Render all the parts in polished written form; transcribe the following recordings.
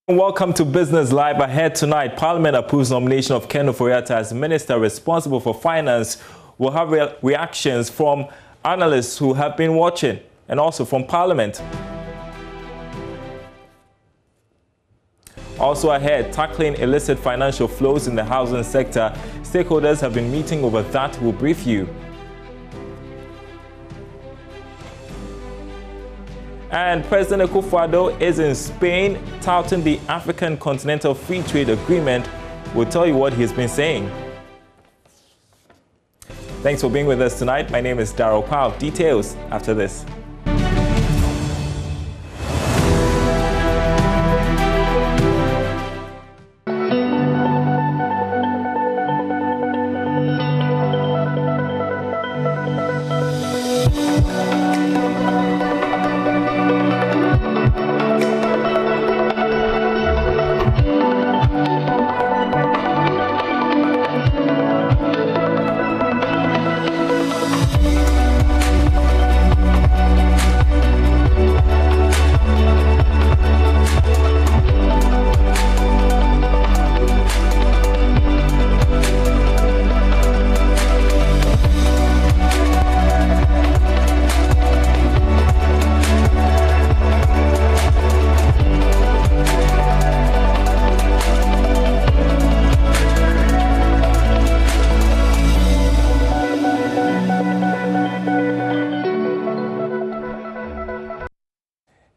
Welcome to Business Live. Ahead tonight, Parliament approves nomination of Ken Ofori-Atta as Minister responsible for Finance. We'll have reactions from analysts who have been watching and also from Parliament. Also ahead, tackling illicit financial flows in the housing sector. Stakeholders have been meeting over that. We'll brief you. And President Akufo-Addo is in Spain touting the African Continental Free Trade Agreement. We'll tell you what he's been saying. Thanks for being with us tonight. My name is Darryl Powell. Details after this.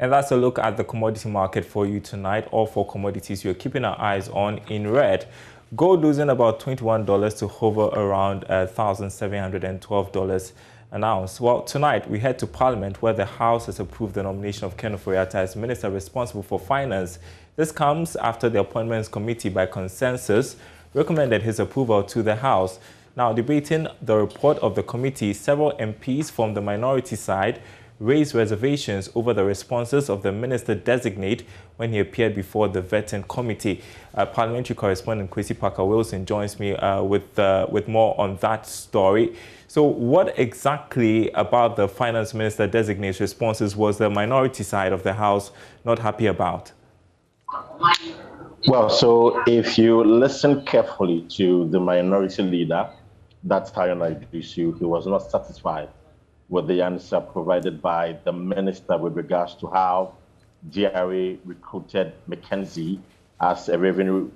And that's a look at the commodity market for you tonight. All four commodities you're keeping our eyes on in red. Gold losing about $21 to hover around $1,712 an ounce. Well, tonight we head to Parliament where the House has approved the nomination of Ken Ofori-Atta as Minister responsible for Finance. This comes after the Appointments Committee by consensus recommended his approval to the House. Now, debating the report of the committee, several MPs from the minority side raised reservations over the responses of the minister-designate when he appeared before the vetting committee. Parliamentary correspondent Kwesi Parker-Wilson joins me with more on that story. So what exactly about the finance minister-designate's responses was the minority side of the House not happy about? Well, so if you listen carefully to the minority leader, that's JoyNews issue, he was not satisfied with the answer provided by the minister with regards to how GRA recruited McKinsey as a revenue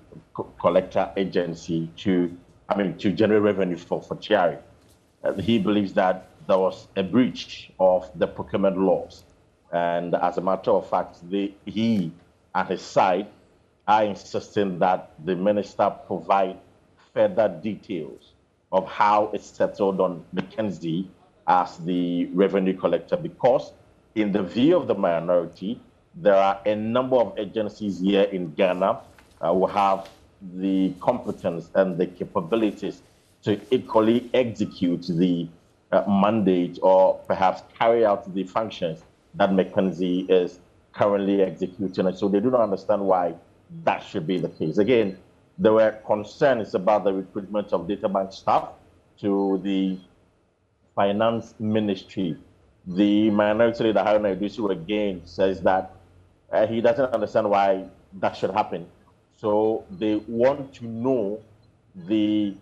collector agency to generate revenue for GRA. He believes that there was a breach of the procurement laws. And as a matter of fact, he and his side are insisting that the minister provide further details of how it's settled on McKinsey as the revenue collector, because in the view of the minority, there are a number of agencies here in Ghana who have the competence and the capabilities to equally execute the mandate or perhaps carry out the functions that McKinsey is currently executing. And so they do not understand why that should be the case. Again, there were concerns about the recruitment of data bank staff to the Finance Ministry. The minority leader, JoyNews, again says that he doesn't understand why that should happen. So they want to know the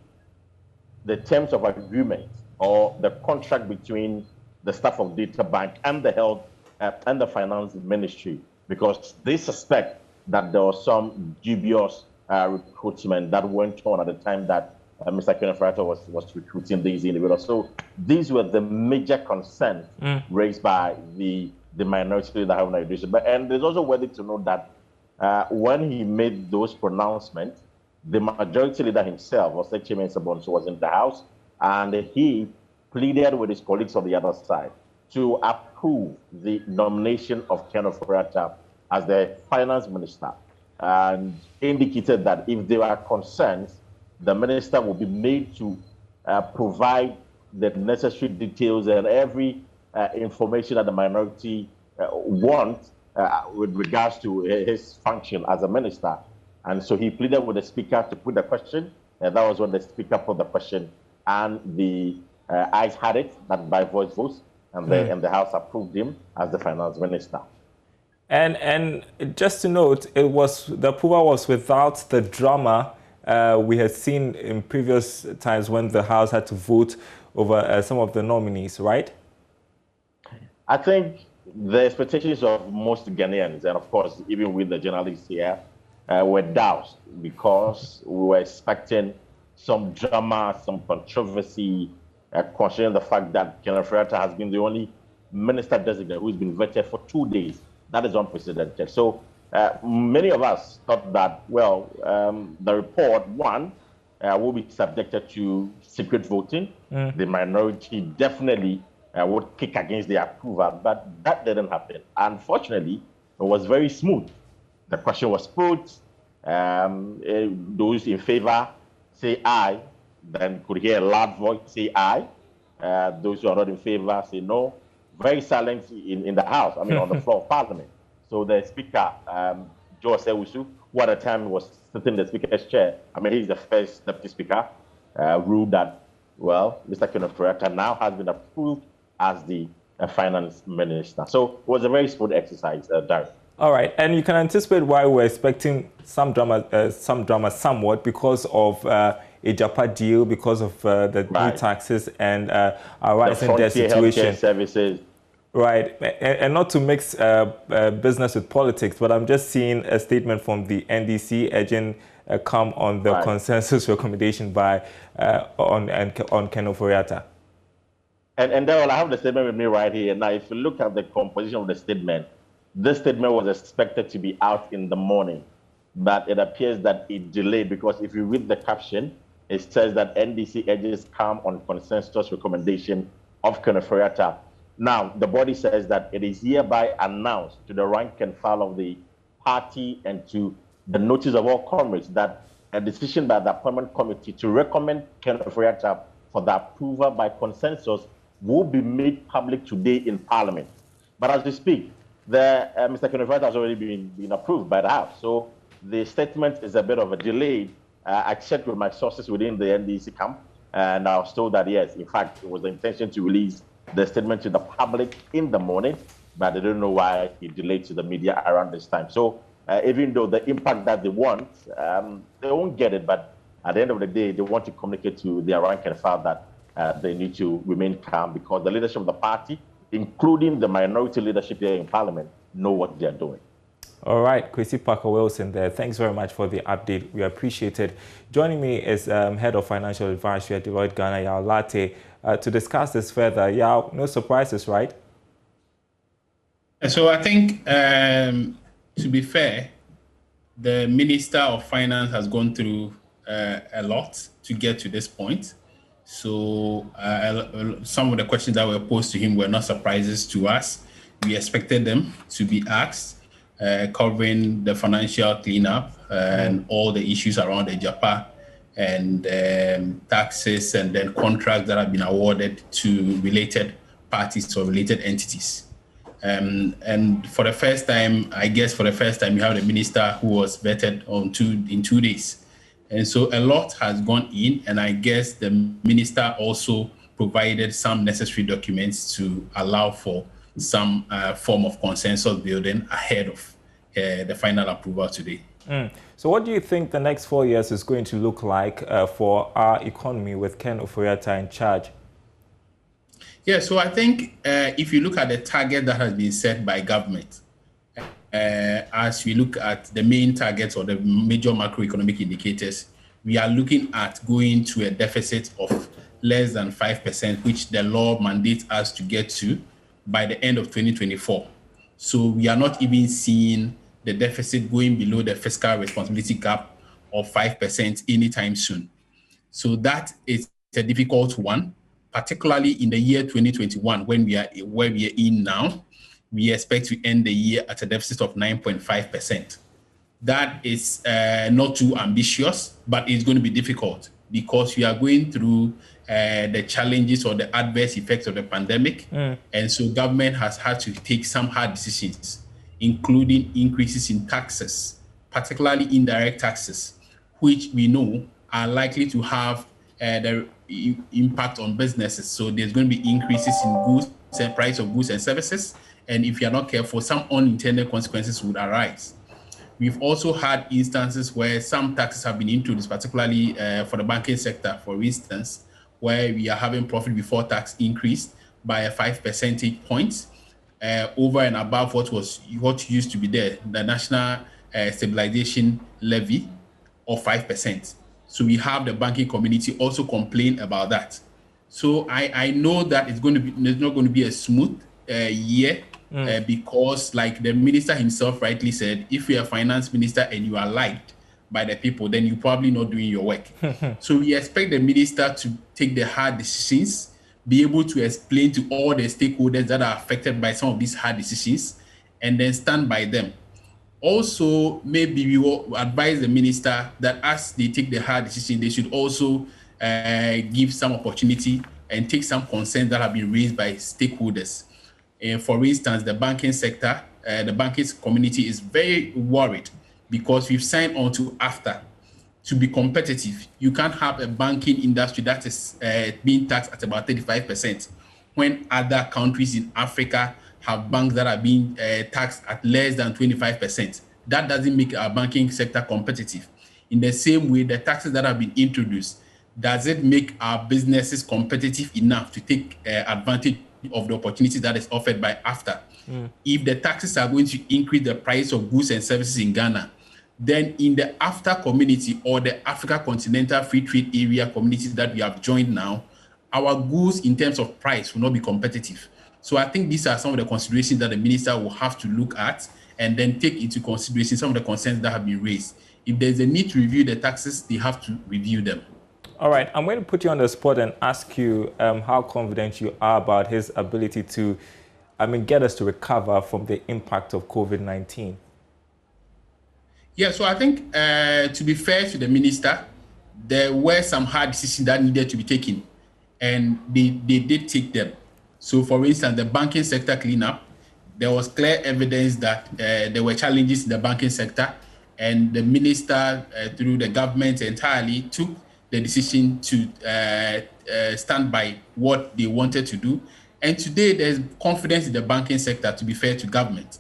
terms of agreement or the contract between the staff of Data Bank and the Health and the Finance Ministry, because they suspect that there was some dubious recruitment that went on at the time that Mr. Ken Ofori-Atta was recruiting these individuals. So these were the major concerns raised by the minority leader, JoyNews. And it's also worthy to note that when he made those pronouncements, the majority leader himself, or Chairman Sabonso, was in the House, and he pleaded with his colleagues on the other side to approve the nomination of Ken Ofori-Atta as the finance minister, and indicated that if there are concerns, the minister will be made to provide the necessary details and every information that the minority wants with regards to his function as a minister. And so he pleaded with the speaker to put the question, and that was when the speaker put the question, and the ayes had it, that by voice votes, and the House approved him as the finance minister. And just to note, the approval was without the drama we had seen in previous times when the House had to vote over some of the nominees, right? I think the expectations of most Ghanaians, and of course, even with the journalists here, were doused because we were expecting some drama, some controversy, concerning the fact that Kenneth Friata has been the only minister designate who's been vetted for 2 days. That is unprecedented. So many of us thought that, well, the report, one, will be subjected to secret voting. The minority definitely would kick against the approval, but that didn't happen. Unfortunately, it was very smooth. The question was put, those in favor say aye, then could hear a loud voice say aye. Those who are not in favor say no. Very silent in the House, I mean, on the floor of Parliament. So the Speaker, George Sewusu, who at the time was sitting in the Speaker's chair, I mean, he's the first Deputy Speaker, ruled that, well, Mr. Kenneth Friata now has been approved as the Finance Minister. So it was a very smooth exercise, Darren. All right, and you can anticipate why we're expecting some drama somewhat because of a JAPA deal, because of the new taxes and a rising debt situation. Services. Right, and not to mix business with politics, but I'm just seeing a statement from the NDC urging come on the consensus recommendation by on Kenneth Friata. And Daryl, I have the statement with me right here. Now, if you look at the composition of the statement, this statement was expected to be out in the morning, but it appears that it delayed because if you read the caption, it says that NDC urges calm on consensus recommendation of Kenneth Friata. Now, the body says that it is hereby announced to the rank and file of the party and to the notice of all comrades that a decision by the appointment committee to recommend Kenneth Friata for the approval by consensus will be made public today in Parliament. But as we speak, Mr. Kenneth Friata has already been approved by the House. So the statement is a bit of a delay. I checked with my sources within the NDC camp, and I was told that, yes, in fact, it was the intention to release the statement to the public in the morning, but they don't know why it delayed to the media around this time. So even though the impact that they want, they won't get it, but at the end of the day, they want to communicate to their rank and file that they need to remain calm because the leadership of the party, including the minority leadership here in Parliament, know what they're doing. All right, Chrissy Parker-Wilson there. Thanks very much for the update. We appreciate it. Joining me is Head of Financial Advisory at Deloitte Ghana, Yao Latte, to discuss this further. Yao, no surprises, right? So I think, to be fair, the Minister of Finance has gone through a lot to get to this point. So some of the questions that were posed to him were not surprises to us. We expected them to be asked, covering the financial cleanup and all the issues around the JAPA and taxes and then contracts that have been awarded to related parties or related entities. And for the first time, I guess you have the minister who was vetted in 2 days. And so a lot has gone in, and I guess the minister also provided some necessary documents to allow for some form of consensus building ahead of the final approval today. So what do you think the next 4 years is going to look like for our economy with Kenneth Friata in charge? Yeah, so I think if you look at the target that has been set by government, as we look at the main targets or the major macroeconomic indicators, we are looking at going to a deficit of less than 5%, which the law mandates us to get to by the end of 2024. So we are not even seeing the deficit going below the fiscal responsibility gap of 5% anytime soon. So that is a difficult one, particularly in the year 2021, when we are where we are in now. We expect to end the year at a deficit of 9.5%. That is not too ambitious, but it's going to be difficult because we are going through the challenges or the adverse effects of the pandemic. And so government has had to take some hard decisions, including increases in taxes, particularly indirect taxes, which we know are likely to have the impact on businesses. So there's going to be increases in goods price of goods and services. And if you're not careful, some unintended consequences would arise. We've also had instances where some taxes have been introduced, particularly for the banking sector, for instance, where we are having profit before tax increased by 5 percentage points over and above what used to be there, the national stabilization levy of 5%. So we have the banking community also complain about that. So I know that it's not going to be a smooth year because, like the minister himself rightly said, if you're a finance minister and you are liked by the people, then you're probably not doing your work. So we expect the minister to take the hard decisions, be able to explain to all the stakeholders that are affected by some of these hard decisions, and then stand by them. Also, maybe we will advise the minister that as they take the hard decision, they should also give some opportunity and take some concerns that have been raised by stakeholders. For instance, the banking sector, the banking community is very worried because we've signed on to AFTA to be competitive. You can't have a banking industry that is being taxed at about 35% when other countries in Africa have banks that are being taxed at less than 25%. That doesn't make our banking sector competitive. In the same way, the taxes that have been introduced, does it make our businesses competitive enough to take advantage of the opportunity that is offered by AFTA? If the taxes are going to increase the price of goods and services in Ghana, then in the AFTA community or the Africa Continental Free Trade Area community that we have joined now, our goods in terms of price will not be competitive. So I think these are some of the considerations that the minister will have to look at and then take into consideration some of the concerns that have been raised. If there's a need to review the taxes, they have to review them. All right, I'm going to put you on the spot and ask you how confident you are about his ability to, get us to recover from the impact of COVID-19. Yeah, so I think to be fair to the minister, there were some hard decisions that needed to be taken, and they did take them. So, for instance, the banking sector cleanup, there was clear evidence that there were challenges in the banking sector, and the minister, through the government entirely, took the decision to stand by what they wanted to do. And today, there's confidence in the banking sector, to be fair to government.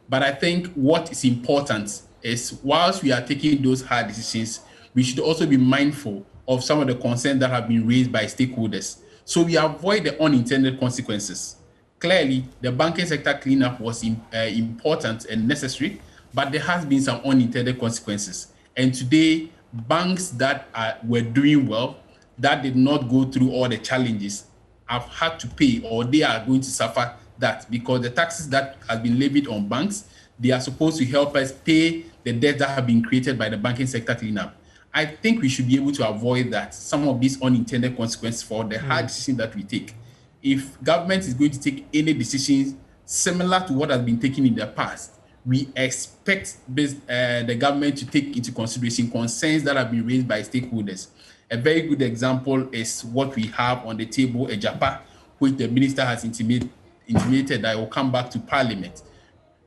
But I think what is important is, whilst we are taking those hard decisions, we should also be mindful of some of the concerns that have been raised by stakeholders, so we avoid the unintended consequences. Clearly, the banking sector cleanup was important and necessary, but there has been some unintended consequences. And today, banks that were doing well, that did not go through all the challenges, have had to pay, or they are going to suffer that, because the taxes that have been levied on banks, they are supposed to help us pay the debt that have been created by the banking sector cleanup. I think we should be able to avoid that, some of these unintended consequences for the hard decision that we take. If government is going to take any decisions similar to what has been taken in the past, we expect the government to take into consideration concerns that have been raised by stakeholders. A very good example is what we have on the table, a JAPA, which the minister has intimated that will come back to Parliament.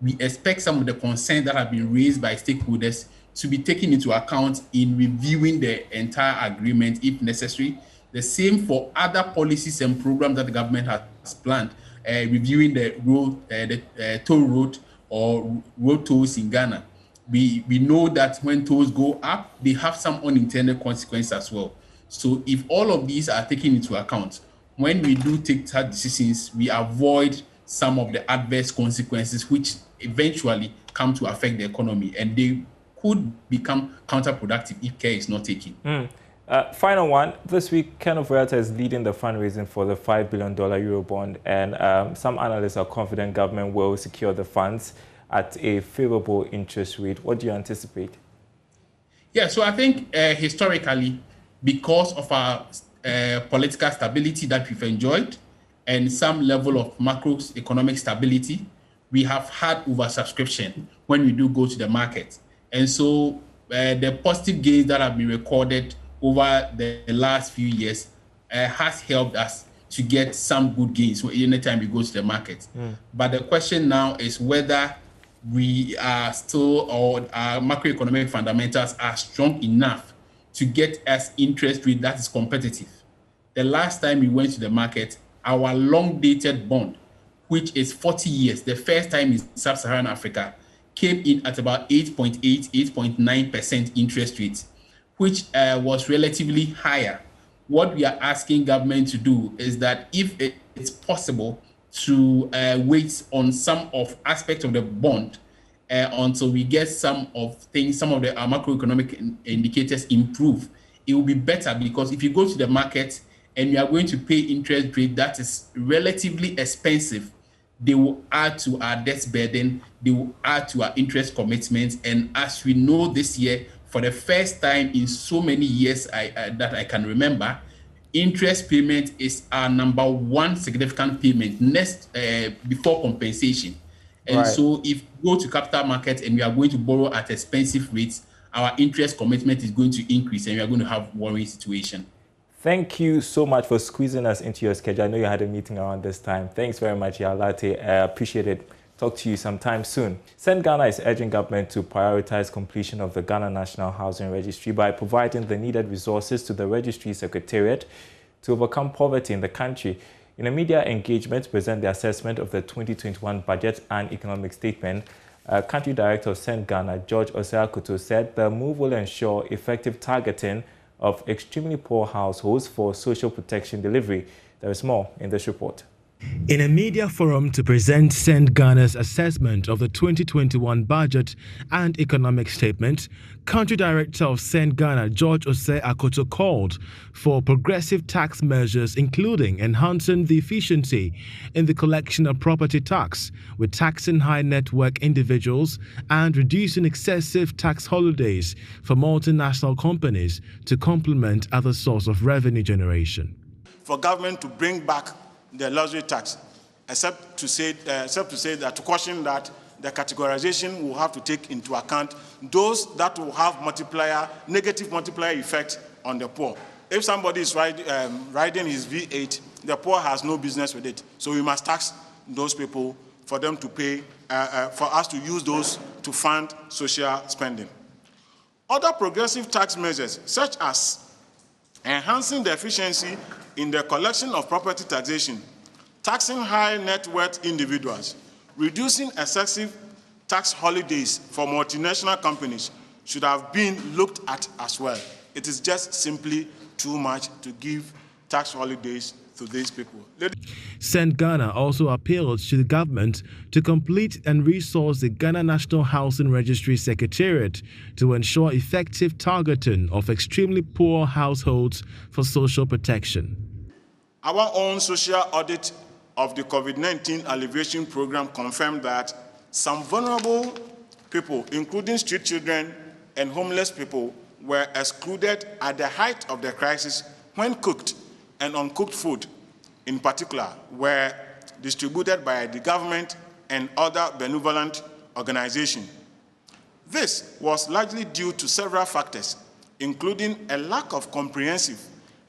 We expect some of the concerns that have been raised by stakeholders to be taken into account in reviewing the entire agreement if necessary. The same for other policies and programs that the government has planned, reviewing the road, the toll road or road tolls in Ghana. We know that when tolls go up, they have some unintended consequences as well. So if all of these are taken into account, when we do take such decisions, we avoid some of the adverse consequences which eventually come to affect the economy, and they could become counterproductive if care is not taken. Final one. This week, Kenneth Oyata is leading the fundraising for the $5 billion Eurobond, and some analysts are confident government will secure the funds at a favorable interest rate. What do you anticipate? Yeah, so I think historically, because of our political stability that we've enjoyed and some level of macroeconomic stability, we have had oversubscription when we do go to the market. And so the positive gains that have been recorded over the last few years has helped us to get some good gains anytime we go to the market. But the question now is whether we are still, or our macroeconomic fundamentals are strong enough to get us interest rate that is competitive. The last time we went to the market, our long-dated bond which is 40 years, the first time in sub-Saharan Africa, came in at about 8.8, 8.9% interest rate, which was relatively higher. What we are asking government to do is that if it's possible to wait on some of aspects of the bond until we get some of the macroeconomic indicators improve, it will be better, because if you go to the market and you are going to pay interest rate that is relatively expensive, they will add to our debt burden, they will add to our interest commitments. And as we know this year, for the first time in so many years that I can remember, interest payment is our number one significant payment next before compensation. And so if we go to capital market and we are going to borrow at expensive rates, our interest commitment is going to increase and we are going to have worrying situation. Thank you so much for squeezing us into your schedule. I know you had a meeting around this time. Thanks very much, Yalate. I appreciate it. Talk to you sometime soon. Send Ghana is urging government to prioritize completion of the Ghana National Housing Registry by providing the needed resources to the registry secretariat to overcome poverty in the country. In a media engagement to present the assessment of the 2021 budget and economic statement, Country Director of Send Ghana, George Osei-Akoto, said the move will ensure effective targeting of extremely poor households for social protection delivery. There is more in this report. In a media forum to present Send Ghana's assessment of the 2021 budget and economic statement, Country Director of Send Ghana, George Osei-Akoto, called for progressive tax measures, including enhancing the efficiency in the collection of property tax, with taxing high net worth individuals and reducing excessive tax holidays for multinational companies to complement other sources of revenue generation. For government to bring back the luxury tax, except to say that, to caution that the categorization will have to take into account those that will have negative multiplier effect on the poor. If somebody is riding his V8, the poor has no business with it. So we must tax those people for them to pay, for us to use those to fund social spending. Other progressive tax measures, such as enhancing the efficiency in the collection of property taxation, taxing high net worth individuals, reducing excessive tax holidays for multinational companies should have been looked at as well. It is just simply too much to give tax holidays to these people. Send Ghana also appealed to the government to complete and resource the Ghana National Housing Registry Secretariat to ensure effective targeting of extremely poor households for social protection. Our own social audit of the COVID-19 alleviation program confirmed that some vulnerable people, including street children and homeless people, were excluded at the height of the crisis when cooked and uncooked food, in particular, were distributed by the government and other benevolent organizations. This was largely due to several factors, including a lack of comprehensive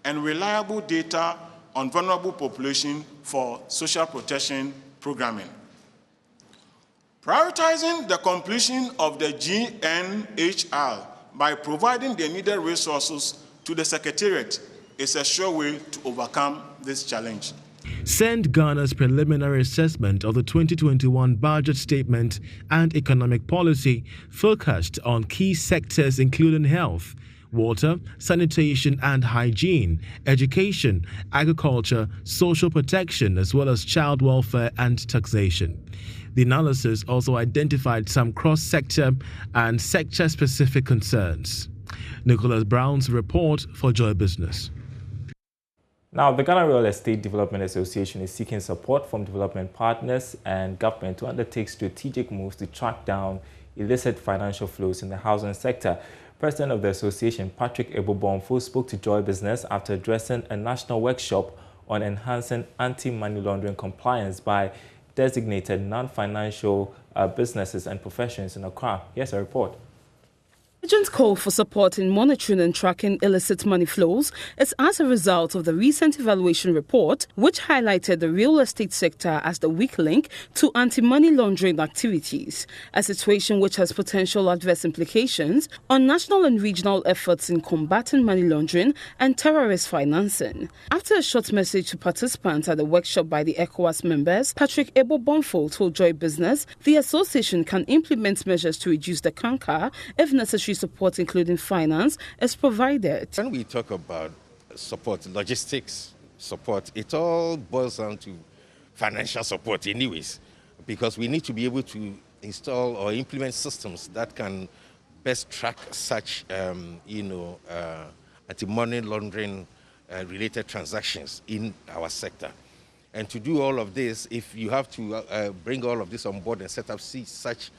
and reliable data on vulnerable population for social protection programming. Prioritizing the completion of the GNHR by providing the needed resources to the Secretariat is a sure way to overcome this challenge. Send Ghana's preliminary assessment of the 2021 budget statement and economic policy focused on key sectors including health, water, sanitation and hygiene, education, agriculture, social protection, as well as child welfare and taxation. The analysis also identified some cross-sector and sector-specific concerns. Nicholas Brown's report for Joy Business. Now, the Ghana Real Estate Development Association is seeking support from development partners and government to undertake strategic moves to track down illicit financial flows in the housing sector. President of the association, Patrick Ebobomfo, spoke to Joy Business after addressing a national workshop on enhancing anti-money laundering compliance by designated non-financial businesses and professions in Accra. Here's a report. Urgent call for support in monitoring and tracking illicit money flows is as a result of the recent evaluation report, which highlighted the real estate sector as the weak link to anti-money laundering activities, a situation which has potential adverse implications on national and regional efforts in combating money laundering and terrorist financing. After a short message to participants at the workshop by the ECOWAS members, Patrick Ebo Bonfo told Joy Business the association can implement measures to reduce the canker if necessary support, including finance, is provided. When we talk about support, logistics support, it all boils down to financial support anyways, because we need to be able to install or implement systems that can best track such, anti-money laundering related transactions in our sector. And to do all of this, if you have to bring all of this on board and set up such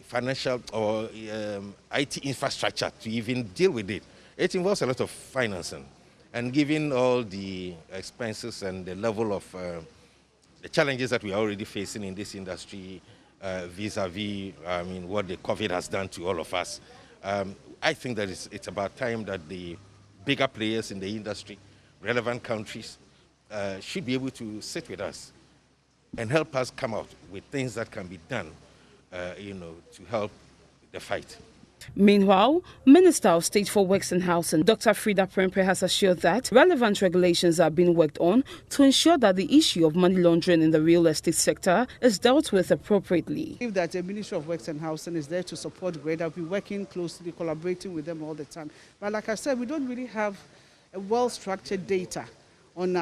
financial or IT infrastructure to even deal with it, it involves a lot of financing. And given all the expenses and the level of the challenges that we are already facing in this industry, vis-a-vis, what the COVID has done to all of us, I think that it's about time that the bigger players in the industry, relevant countries, should be able to sit with us and help us come out with things that can be done to help the fight. Meanwhile, Minister of State for Works and Housing, Dr. Frida Prempeh, has assured that relevant regulations are being worked on to ensure that the issue of money laundering in the real estate sector is dealt with appropriately. If that the Ministry of Works and Housing is there to support GREDA, we're working closely, collaborating with them all the time. But like I said, we don't really have a well-structured data on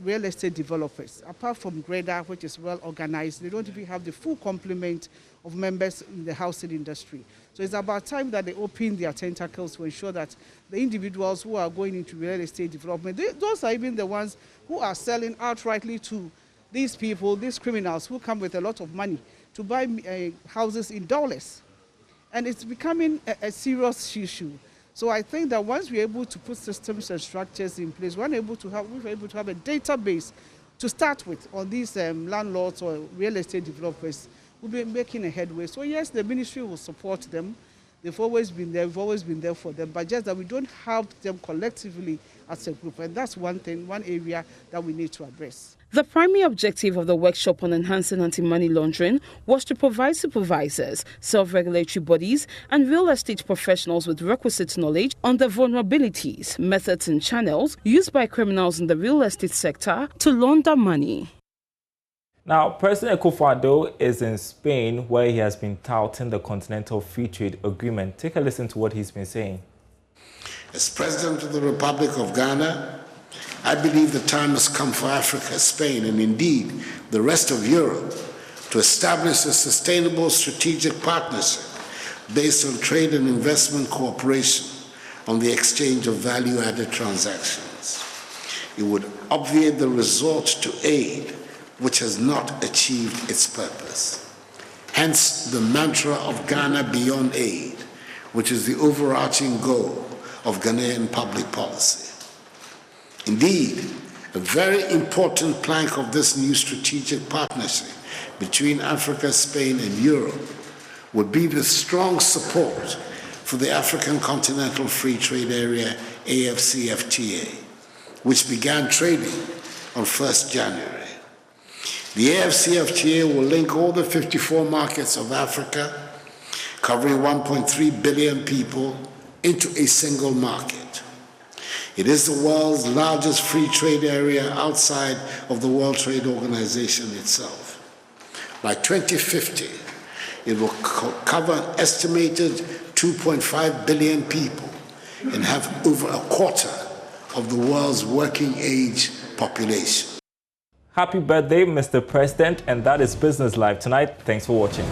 real estate developers. Apart from GREDA, which is well organized, they don't even have the full complement of members in the housing industry. So it's about time that they open their tentacles to ensure that the individuals who are going into real estate development, those are even the ones who are selling outrightly to these people, these criminals who come with a lot of money to buy houses in dollars. And it's becoming a serious issue. So I think that once we're able to put systems and structures in place, we're able to have a database to start with on these landlords or real estate developers. We'll be making a headway. So yes, the ministry will support them. They've always been there. We've always been there for them. But just that we don't have them collectively as a group. And that's one area that we need to address. The primary objective of the workshop on enhancing anti-money laundering was to provide supervisors, self-regulatory bodies, and real estate professionals with requisite knowledge on the vulnerabilities, methods, and channels used by criminals in the real estate sector to launder money. Now, President Akufo-Addo is in Spain, where he has been touting the Continental Free Trade Agreement. Take a listen to what he's been saying. As President of the Republic of Ghana, I believe the time has come for Africa, Spain, and indeed the rest of Europe to establish a sustainable strategic partnership based on trade and investment cooperation on the exchange of value-added transactions. It would obviate the resort to aid which has not achieved its purpose. Hence the mantra of Ghana Beyond Aid, which is the overarching goal of Ghanaian public policy. Indeed, a very important plank of this new strategic partnership between Africa, Spain, and Europe would be the strong support for the African Continental Free Trade Area, AFCFTA, which began trading on 1st January. The AFCFTA will link all the 54 markets of Africa, covering 1.3 billion people, into a single market. It is the world's largest free trade area outside of the World Trade Organization itself. By 2050, it will cover an estimated 2.5 billion people and have over a quarter of the world's working age population. Happy birthday, Mr. President, and that is Business Live tonight. Thanks for watching.